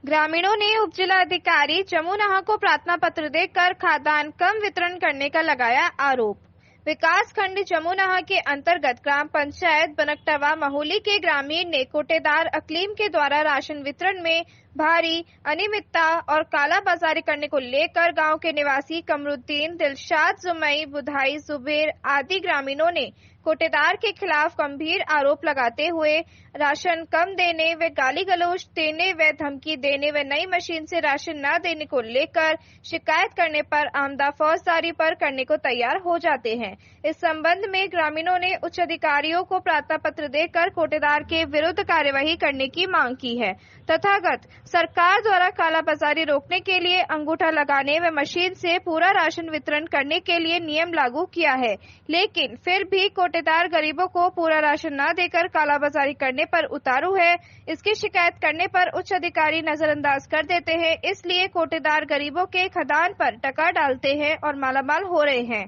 ग्रामीणों ने उप जिलाधिकारी जमुनाहा को प्रार्थना पत्र देकर खाद्यान्न कम वितरण करने का लगाया आरोप। विकास खंड जमुनाहा के अंतर्गत ग्राम पंचायत बनकटवा महोली के ग्रामीण ने कोटेदार अकलीम के द्वारा राशन वितरण में भारी अनियमितता और कालाबाजारी करने को लेकर गांव के निवासी कमरुद्दीन, दिलशाद, जुमई, बुधाई, जुबेर आदि ग्रामीणों ने कोटेदार के खिलाफ गंभीर आरोप लगाते हुए राशन कम देने व गाली गलौज देने व धमकी देने व नई मशीन से राशन न देने को लेकर शिकायत करने पर आमदा फौजदारी पर करने को तैयार हो जाते हैं। इस संबंध में ग्रामीणों ने उच्च अधिकारियों को प्रार्थना पत्र देकर कोटेदार के विरुद्ध कार्यवाही करने की मांग की है। तथागत सरकार द्वारा कालाबाजारी रोकने के लिए अंगूठा लगाने व मशीन से पूरा राशन वितरण करने के लिए नियम लागू किया है, लेकिन फिर भी कोटेदार गरीबों को पूरा राशन न देकर कालाबाजारी करने पर उतारू है। इसकी शिकायत करने पर उच्च अधिकारी नजरअंदाज कर देते हैं, इसलिए कोटेदार गरीबों के खदान पर टका डालते हैं और मालामाल हो रहे हैं।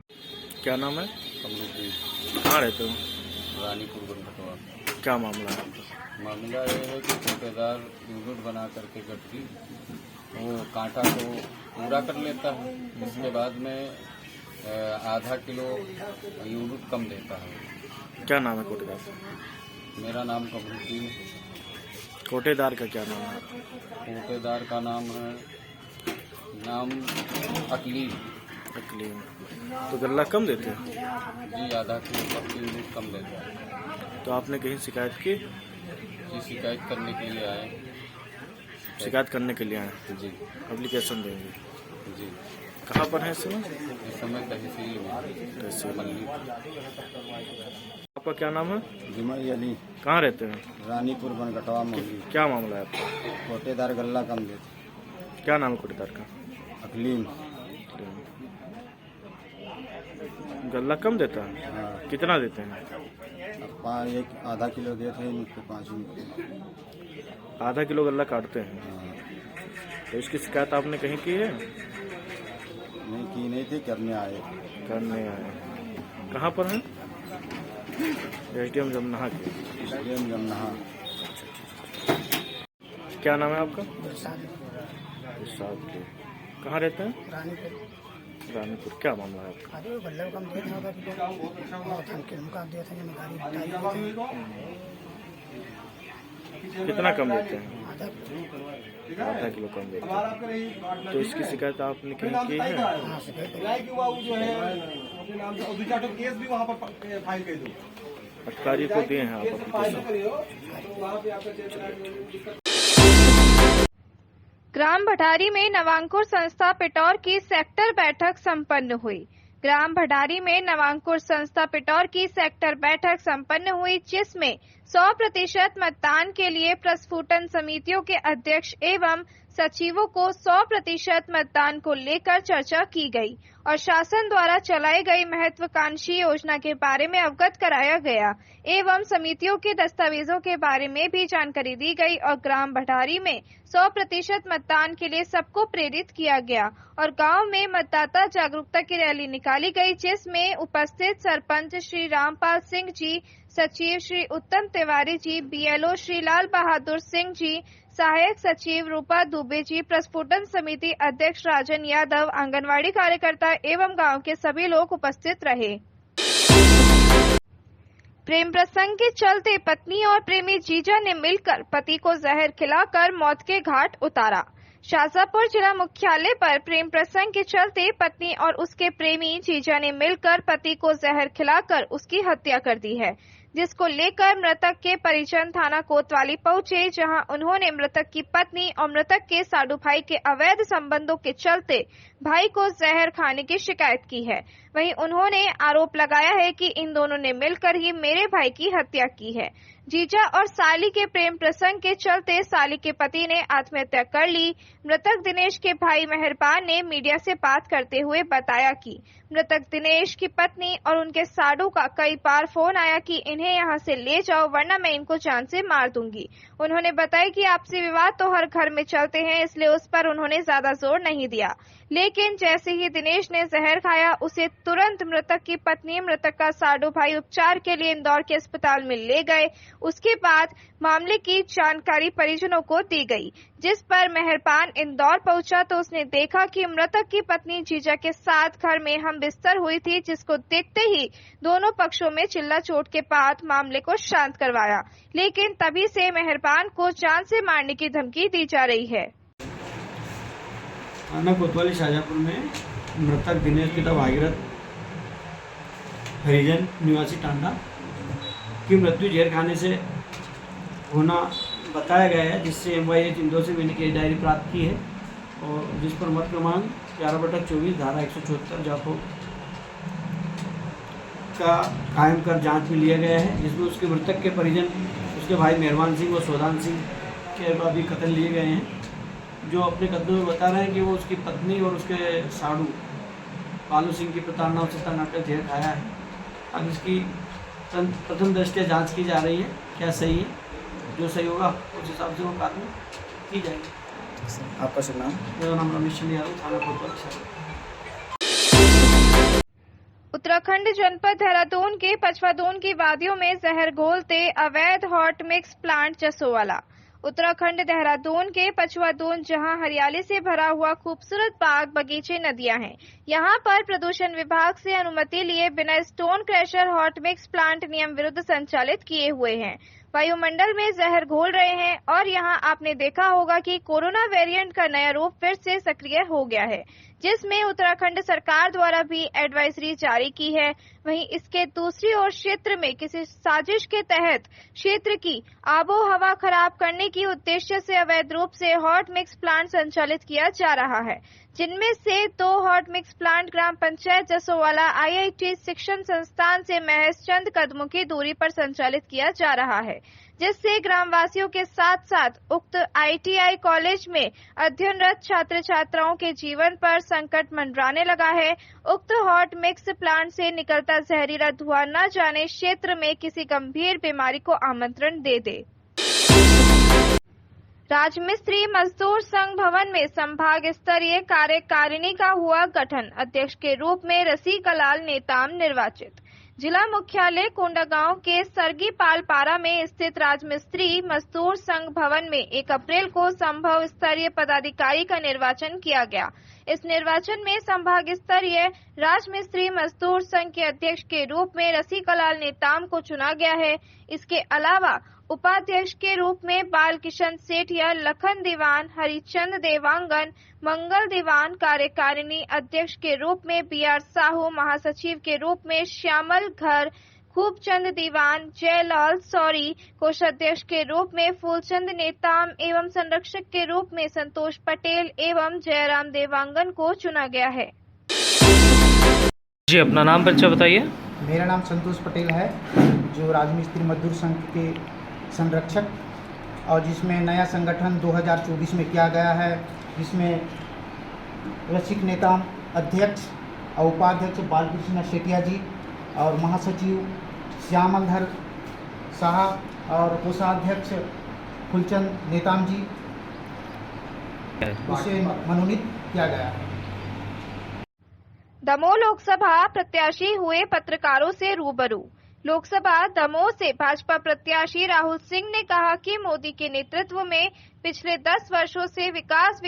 क्या नाम है? कहाँ रहते हो? रानीपुर बनकटवा। क्या मामला है? मामला ये है कि ठेकेदार यूनिट बना करके गट्टी वो कांटा को पूरा कर लेता है, उसके बाद में आधा किलो यूनिट कम देता है। क्या नाम है कोटेदार? मेरा नाम कमरुद्दीन। कोटेदार का क्या नाम है? कोटेदार का नाम अकलीम। अकलीम। तो गल्ला कम देते हैं? जी, आधा किलो प्रति यूनिट कम देता है। तो आपने कहीं शिकायत की? जी, शिकायत करने के लिए आए। शिकायत करने के लिए आए? जी। एप्लीकेशन देंगे? जी। कहाँ पर है इस समय? इस समय तहसील में। आपका क्या नाम है? जुमई अली। कहाँ रहते हैं? रानीपुर बनकटवा मोहली। क्या मामला है आपका? कोटेदार गल्ला कम देते। क्या नाम है कोटेदार का? अकलीम। गल्ला कम देता है? हाँ। कितना देते हैं? एक आधा किलो देते हैं, मुझको 5 यूनिट। आधा किलो गल्ला काटते हैं। हाँ। तो इसकी शिकायत आपने कहीं की है? नहीं की नहीं थी, करने आए। करने आए। कहाँ पर है? एसडीएम जमुनाहा के। एसडीएम जमुनाहा। क्या नाम है आपका? इरशाद के। कहाँ रहते हैं? रानीपुर। क्या मामला है आपका? कितना कम देते हैं? आधा किलो कम देते हैं। तो इसकी शिकायत आपने कहीं की है? अधिकारी को दिए हैं आप एप्लीकेशन? ग्राम भटारी में नवांकुर संस्था पिटौर की सेक्टर बैठक संपन्न हुई। ग्राम भटारी में नवांकुर संस्था पिटौर की सेक्टर बैठक संपन्न हुई, जिसमें 100% मतदान के लिए प्रस्फुटन समितियों के अध्यक्ष एवं सचिवों को 100% मतदान को लेकर चर्चा की गई और शासन द्वारा चलाई गई महत्वाकांक्षी योजना के बारे में अवगत कराया गया एवं समितियों के दस्तावेजों के बारे में भी जानकारी दी गई और ग्राम भटारी में 100% मतदान के लिए सबको प्रेरित किया गया और गांव में मतदाता जागरूकता की रैली निकाली गई, जिसमें उपस्थित सरपंच श्री रामपाल सिंह जी, सचिव श्री उत्तम तिवारी जी, बीएलओ श्री लाल बहादुर सिंह जी, सहायक सचिव रूपा दुबे जी, प्रस्फुटन समिति अध्यक्ष राजन यादव, आंगनवाड़ी कार्यकर्ता एवं गांव के सभी लोग उपस्थित रहे। प्रेम प्रसंग के चलते पत्नी और प्रेमी जीजा ने मिलकर पति को जहर खिलाकर मौत के घाट उतारा। शाजापुर जिला मुख्यालय पर प्रेम प्रसंग के चलते पत्नी और उसके प्रेमी जीजा ने मिलकर पति को जहर खिलाकर उसकी हत्या कर दी है, जिसको लेकर मृतक के परिजन थाना कोतवाली पहुंचे, जहां उन्होंने मृतक की पत्नी और मृतक के साडू भाई के अवैध संबंधों के चलते भाई को जहर खाने की शिकायत की है। वहीं उन्होंने आरोप लगाया है कि इन दोनों ने मिलकर ही मेरे भाई की हत्या की है। जीजा और साली के प्रेम प्रसंग के चलते साली के पति ने आत्महत्या कर ली। मृतक दिनेश के भाई मेहरबान ने मीडिया से बात करते हुए बताया कि मृतक दिनेश की पत्नी और उनके साडू का कई बार फोन आया कि इन्हें यहां से ले जाओ वरना मैं इनको जान से मार दूंगी। उन्होंने बताया कि आपसी विवाद तो हर घर में चलते हैं, इसलिए उस पर उन्होंने ज्यादा जोर नहीं दिया, लेकिन जैसे ही दिनेश ने जहर खाया उसे तुरंत मृतक की पत्नी, मृतक का साडू भाई उपचार के लिए इंदौर के अस्पताल में ले गए। उसके बाद मामले की जानकारी परिजनों को दी गई, जिस पर मेहरबान इंदौर पहुंचा तो उसने देखा कि मृतक की पत्नी जीजा के साथ घर में हम बिस्तर हुई थी, जिसको देखते ही दोनों पक्षों में चिल्ला चोट के बाद मामले को शांत करवाया, लेकिन तभी से मेहरबान को जान से मारने की धमकी दी जा रही है। थाना कोतवाली शाहजहाँपुर में मृतक दिनेश पिता भागीरथ हरिजन निवासी टांडा की मृत्यु जहर खाने से होना बताया गया है, जिससे MYH इंदौर से मैंने केस डायरी प्राप्त की है और जिस पर मत क्रमांक 11/24 धारा 174 जाफो का कायम कर जांच में लिया गया है, जिसमें उसके मृतक के परिजन उसके भाई मेहरबान सिंह और सोदान सिंह के अभी कत्ल लिए गए हैं, जो अपने कदमों में बता रहे हैं कि वो उसकी पत्नी और उसके साड़ू पालू सिंह की प्रताड़ना से कर्नाटक जहर खाया है। अब इसकी प्रथम दृष्टया जांच की जा रही है, क्या सही है, जो सही होगा उस हिसाब से वो कार्रवाई की जाएगी। आपका शुभ नाम? मेरा नाम रमेश चंद्र यादव, थाना कोतवाली। उत्तराखंड जनपद देहरादून के पचवादून की वादियों में जहर घोलते अवैध hot mix plant Jasowala. Uttarakhand Dehradun के पचवादून, जहां हरियाली से भरा हुआ खूबसूरत बाग बगीचे नदियां हैं, यहां पर प्रदूषण विभाग से अनुमति लिए बिना stone crasher hot mix plant नियम विरुद्ध संचालित किए हुए हैं, वायुमंडल में जहर घोल रहे हैं और यहां आपने देखा होगा कि कोरोना वेरिएंट का नया रूप फिर से सक्रिय हो गया है, जिसमें उत्तराखंड सरकार द्वारा भी एडवाइजरी जारी की है। वहीं इसके दूसरी ओर क्षेत्र में किसी साजिश के तहत क्षेत्र की आबो हवा खराब करने की उद्देश्य से अवैध रूप से हॉट मिक्स प्लांट संचालित किया जा रहा है, जिनमें से 2 हॉट मिक्स प्लांट ग्राम पंचायत जसोवाला IIT शिक्षण संस्थान से महज चंद कदमों की दूरी पर संचालित किया जा रहा है, जिससे ग्रामवासियों के साथ साथ उक्त ITI कॉलेज में अध्ययनरत छात्र छात्राओं के जीवन पर संकट मंडराने लगा है। उक्त हॉट मिक्स प्लांट से निकलता जहरीला धुआं न जाने क्षेत्र में किसी गंभीर बीमारी को आमंत्रण दे दे। राजमिस्त्री मजदूर संघ भवन में संभाग स्तरीय कार्यकारिणी का हुआ गठन, अध्यक्ष के रूप में रसीकलाल नेताम निर्वाचित। जिला मुख्यालय कोंडागांव के सरगी पालपारा में स्थित राजमिस्त्री मजदूर संघ भवन में 1 अप्रैल को संभव स्तरीय पदाधिकारी का निर्वाचन किया गया। इस निर्वाचन में संभाग स्तरीय राजमिस्त्री मजदूर संघ के अध्यक्ष के रूप में रसीकलाल नेताम को चुना गया है। इसके अलावा उपाध्यक्ष के रूप में बाल किशन सेठिया, लखन दीवान, हरिचंद देवांगन, मंगल दीवान, कार्यकारिणी अध्यक्ष के रूप में BR साहू, महासचिव के रूप में श्यामल घर, खूबचंद दीवान, जयलाल सौरी, कोषाध्यक्ष के रूप में फूलचंद नेताम एवं संरक्षक के रूप में संतोष पटेल एवं जयराम देवांगन को चुना गया है। जी, अपना नाम परिचय बताइए। मेरा नाम संतोष पटेल है, जो राजमिस्त्री मजदूर संघ के संरक्षक, और जिसमें नया संगठन 2024 में किया गया है, जिसमें रसिक नेताम अध्यक्ष और उपाध्यक्ष बालकृष्ण सेठिया जी और महासचिव श्यामलधर साहब और कोषाध्यक्ष फूलचंद नेताम जी उसे मनोनीत किया गया है। दमोह लोकसभा प्रत्याशी हुए पत्रकारों से रूबरू। लोकसभा दमोह से भाजपा प्रत्याशी राहुल सिंह ने कहा कि मोदी के नेतृत्व में पिछले 10 वर्षों से विकास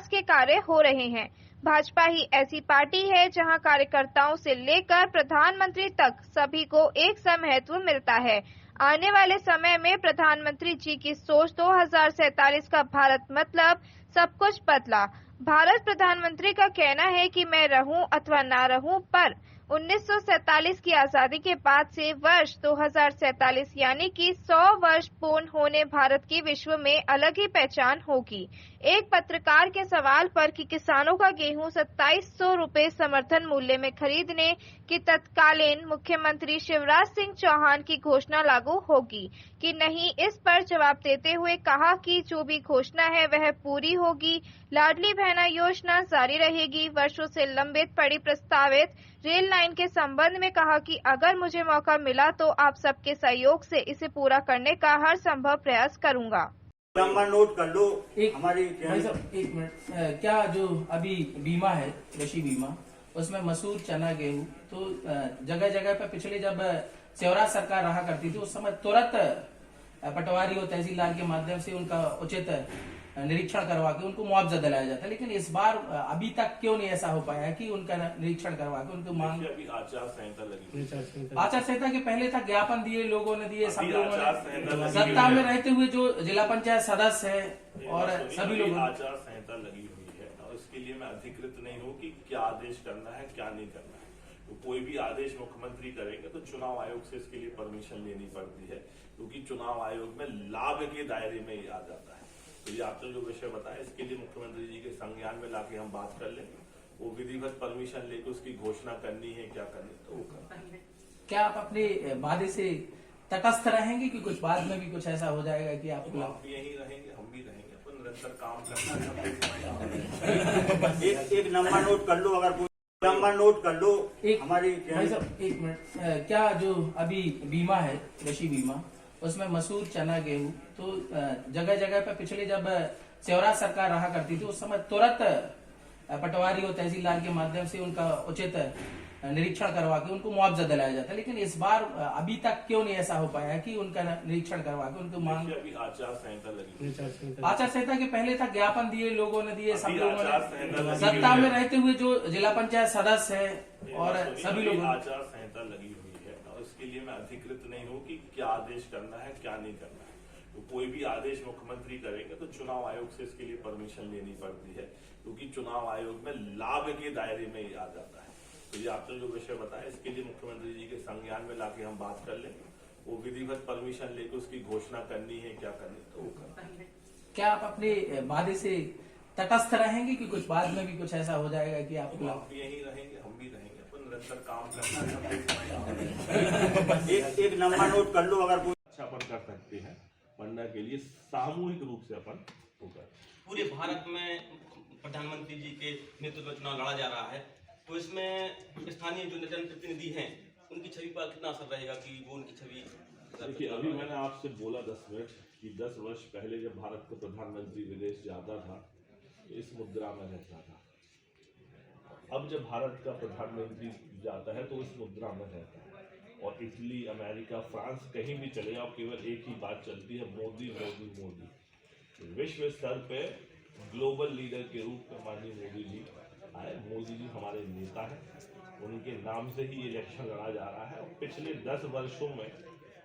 के कार्य हो रहे हैं। भाजपा ही ऐसी पार्टी है जहां कार्यकर्ताओं से लेकर प्रधानमंत्री तक सभी को एक सा महत्व मिलता है। आने वाले समय में प्रधानमंत्री जी की सोच 2047 का भारत मतलब सब कुछ बदला भारत। प्रधानमंत्री का कहना है कि मैं रहूं अथवा ना रहूं, पर 1947 की आजादी के बाद से वर्ष 2047 यानी कि 100 वर्ष पूर्ण होने भारत की विश्व में अलग ही पहचान होगी। एक पत्रकार के सवाल पर कि किसानों का गेहूं 2700 रुपए समर्थन मूल्य में खरीदने की तत्कालीन मुख्यमंत्री शिवराज सिंह चौहान की घोषणा लागू होगी कि नहीं, इस पर जवाब देते हुए कहा कि जो भी घोषणा है वह पूरी होगी। लाडली बहना योजना जारी रहेगी। वर्षों से लंबित पड़ी प्रस्तावित रेल लाइन के संबंध में कहा कि अगर मुझे मौका मिला तो आप सबके सहयोग से इसे पूरा करने का हर संभव प्रयास करूंगा। नंबर नोट कर लो। हमारी भाई साहब 1 मिनट, क्या जो अभी बीमा है, कृषि बीमा, उसमें मसूर, चना, गेहूं, तो जगह जगह पे पिछले जब शिवराज सरकार रहा करती थी उस समय तुरंत पटवारी और तहसीलदार के माध्यम से उनका उचित निरीक्षण करवा के उनको मुआवजा दिलाया जाता है। लेकिन इस बार अभी तक क्यों नहीं ऐसा हो पाया कि उनका निरीक्षण करवा के उनकी मांग। अभी आचार संहिता लगी, आचार संहिता के पहले तक ज्ञापन दिए लोगों ने दिए, सब लोगों ने सत्ता में रहते हुए जो जिला पंचायत सदस्य है और सभी लोग। आचार संहिता लगी हुई है और इसके लिए मैं अधिकृत नहीं हूँ कि क्या आदेश करना है क्या नहीं करना है। तो कोई भी आदेश मुख्यमंत्री करेंगे तो चुनाव आयोग से इसके लिए परमिशन लेनी पड़ती है, क्योंकि चुनाव आयोग में लाभ के दायरे में ही आ जाता है। तो ये आपने जो विषय बताया इसके लिए मुख्यमंत्री जी के संज्ञान में लाके हम बात कर लेंगे, वो विधिवत परमिशन लेके उसकी घोषणा करनी है क्या करनी तो वो करना है। क्या आप अपने वादे से तटस्थ रहेंगे कि कुछ बाद में भी कुछ ऐसा हो जाएगा कि आप यही रहेंगे, हम भी रहेंगे, अपन निरंतर काम करना एक नंबर नोट कर लो, अगर कोई नंबर नोट कर लो। एक हमारी भाई साहब एक मिनट, क्या जो अभी बीमा है कृषि बीमा, उसमें मसूर चना गेहूं तो जगह जगह पर पिछले जब शिवराज सरकार रहा करती थी उस समय तुरंत पटवारी और तहसीलदार के माध्यम से उनका उचित निरीक्षण करवा के उनको मुआवजा दिलाया जाता है। लेकिन इस बार अभी तक क्यों नहीं ऐसा हो पाया कि उनका निरीक्षण करवा के उनकी मांग। अभी आचार संहिता लगी, आचार संहिता के पहले तक ज्ञापन दिए लोगों ने दिए, सब लोगों ने सत्ता में रहते हुए जो जिला पंचायत सदस्य है और सभी लोग। आचार संहिता लगी हुई है और इसके लिए मैं अधिकृत नहीं हूँ कि क्या आदेश करना है क्या नहीं करना है। तो कोई भी आदेश मुख्यमंत्री करेंगे तो चुनाव आयोग से इसके लिए परमिशन लेनी पड़ती है, क्योंकि चुनाव आयोग में लाभ के दायरे में ही आ जाता है। तो ये आपने जो विषय बताया इसके लिए मुख्यमंत्री जी के संज्ञान में लाके हम बात कर लेंगे, वो विधिवत परमिशन लेके उसकी घोषणा करनी है क्या करनी तो वो करना है। क्या आप अपने वादे से तटस्थ रहेंगे कि कुछ बाद में भी कुछ ऐसा हो जाएगा कि आप यही रहेंगे, हम भी रहेंगे, अपन निरंतर काम करना एक नंबर नोट कर लो, अगर कोई अच्छा अपन कर सकते हैं पढ़ने के लिए सामूहिक रूप से अपन होकर। पूरे भारत में प्रधानमंत्री जी के नेतृत्व में चुनाव लड़ा जा रहा है, तो इसमें स्थानीय जो जनप्रतिनिधि हैं उनकी छवि पर कितना असर रहेगा कि वो उनकी छवि। देखिए अभी मैंने आपसे बोला 10 मिनट कि 10 वर्ष पहले जब भारत का प्रधानमंत्री विदेश जाता था इस मुद्रा में रहता था। अब जब भारत का प्रधानमंत्री जाता है तो इस मुद्रा में रहता है। और इटली, अमेरिका, फ्रांस कहीं भी चले जाओ केवल एक ही बात चलती है, मोदी मोदी मोदी। विश्व स्तर पे ग्लोबल लीडर के रूप में माननीय मोदी जी आए। मोदी जी हमारे नेता हैं, उनके नाम से ही इलेक्शन लड़ा जा रहा है। और पिछले 10 वर्षों में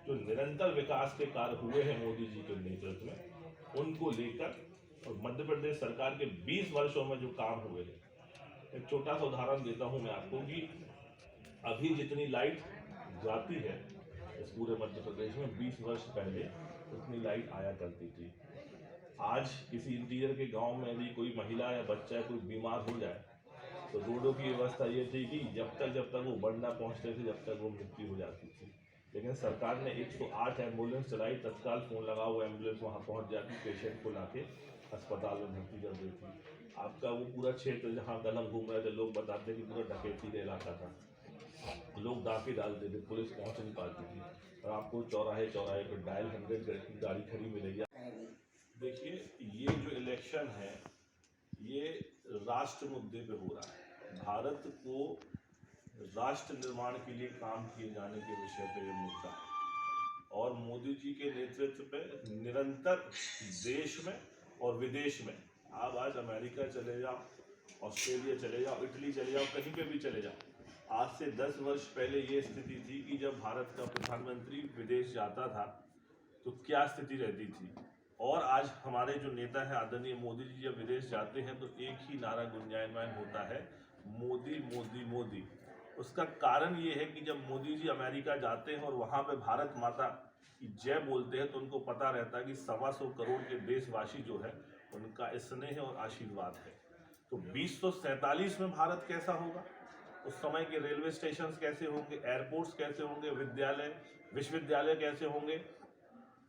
जो निरंतर विकास के कार्य हुए हैं मोदी जी के नेतृत्व में, उनको लेकर और मध्य प्रदेश सरकार के 20 वर्षों में जो काम हुए हैं, एक छोटा सा उदाहरण देता हूं मैं आपको कि अभी जितनी लाइट जाती है इस पूरे मध्य प्रदेश में 20 वर्ष पहले उतनी लाइट आया करती थी। आज किसी इंटीरियर के गांव में यदि कोई महिला या बच्चा कोई बीमार हो जाए तो रोडों की व्यवस्था ये थी कि जब तक वो बंडा पहुंचते थे जब तक वो मृत्यु हो जाती थी। लेकिन सरकार ने 108 एम्बुलेंस चलाई, तत्काल फोन लगा वो एम्बुलेंस वहां पहुंच जाती, पेशेंट को लाके अस्पताल में भर्ती कर देती। आपका वो पूरा क्षेत्र जहाँ कलम घूम रहे थे लोग बताते कि पूरा डकैती का इलाका था, लोग डाके डालते थे, पुलिस पहुंच नहीं पाती थी। और आपको चौराहे पर डायल 100 की गाड़ी खड़ी मिलेगी। देखिए ये जो इलेक्शन है ये राष्ट्र मुद्दे पे हो रहा है। भारत को राष्ट्र निर्माण के लिए काम किए जाने के विषय पे ये मुद्दा है। और मोदी जी के नेतृत्व पे निरंतर देश में और विदेश में, आप आज अमेरिका चले जाओ, ऑस्ट्रेलिया चले जाओ, इटली चले जाओ, कहीं पे भी चले जाओ, आज से 10 वर्ष पहले ये स्थिति थी कि जब भारत का प्रधानमंत्री विदेश जाता था तो क्या स्थिति रहती थी। और आज हमारे जो नेता है आदरणीय मोदी जी जब विदेश जाते हैं तो एक ही नारा गुंजायमान होता है, मोदी मोदी मोदी। उसका कारण ये है कि जब मोदी जी अमेरिका जाते हैं और वहाँ पे भारत माता की जय बोलते हैं तो उनको पता रहता है कि 125 करोड़ के देशवासी जो है उनका स्नेह और आशीर्वाद है। तो 2047 में भारत कैसा होगा, उस समय के रेलवे स्टेशन कैसे होंगे, एयरपोर्ट्स कैसे होंगे, विद्यालय विश्वविद्यालय कैसे होंगे,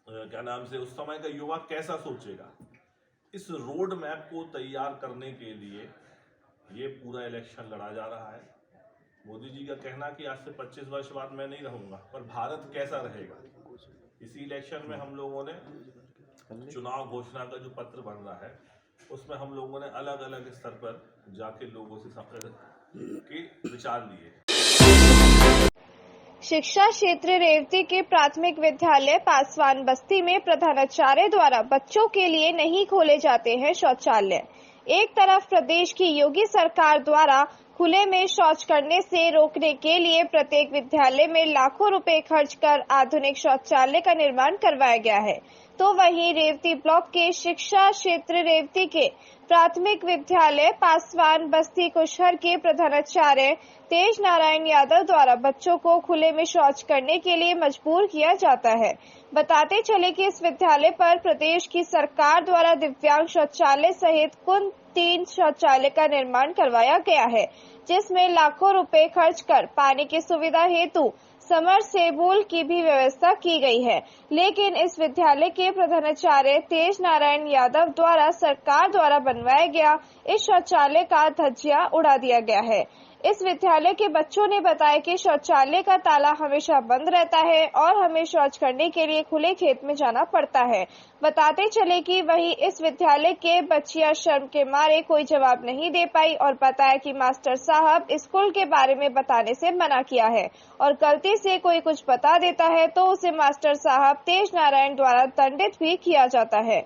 क्या नाम से उस समय का युवा कैसा सोचेगा। इस रोड मैप को तैयार करने के लिए ये पूरा इलेक्शन लड़ा जा रहा है। मोदी जी का कहना कि आज से 25 वर्ष बाद मैं नहीं रहूंगा, पर भारत कैसा रहेगा। इसी इलेक्शन में हम लोगों ने चुनाव घोषणा का जो पत्र बन रहा है उसमें हम लोगों ने अलग अलग स्तर पर जाके लोगों से के विचार लिए। शिक्षा क्षेत्र रेवती के प्राथमिक विद्यालय पासवान बस्ती में प्रधानाचार्य द्वारा बच्चों के लिए नहीं खोले जाते हैं शौचालय। एक तरफ प्रदेश की योगी सरकार द्वारा खुले में शौच करने से रोकने के लिए प्रत्येक विद्यालय में लाखों रुपए खर्च कर आधुनिक शौचालय का निर्माण करवाया गया है, तो वहीं रेवती ब्लॉक के शिक्षा क्षेत्र रेवती के प्राथमिक विद्यालय पासवान बस्ती कुशहर के प्रधानाचार्य तेज नारायण यादव द्वारा बच्चों को खुले में शौच करने के लिए मजबूर किया जाता है। बताते चले कि इस विद्यालय पर प्रदेश की सरकार द्वारा दिव्यांग शौचालय सहित कुल 3 शौचालय का निर्माण करवाया गया है, जिसमें लाखों रुपए खर्च कर पानी की सुविधा हेतु समरसेबुल की भी व्यवस्था की गई है। लेकिन इस विद्यालय के प्रधानाचार्य तेज नारायण यादव द्वारा सरकार द्वारा बनवाया गया इस शौचालय का धज्जियां उड़ा दिया गया है। इस विद्यालय के बच्चों ने बताया कि शौचालय का ताला हमेशा बंद रहता है और हमें शौच करने के लिए खुले खेत में जाना पड़ता है। बताते चले कि वहीं इस विद्यालय के बच्चियां शर्म के मारे कोई जवाब नहीं दे पाई और बताया कि मास्टर साहब स्कूल के बारे में बताने से मना किया है और गलती से कोई कुछ बता देता है तो उसे मास्टर साहब तेज नारायण द्वारा दंडित भी किया जाता है।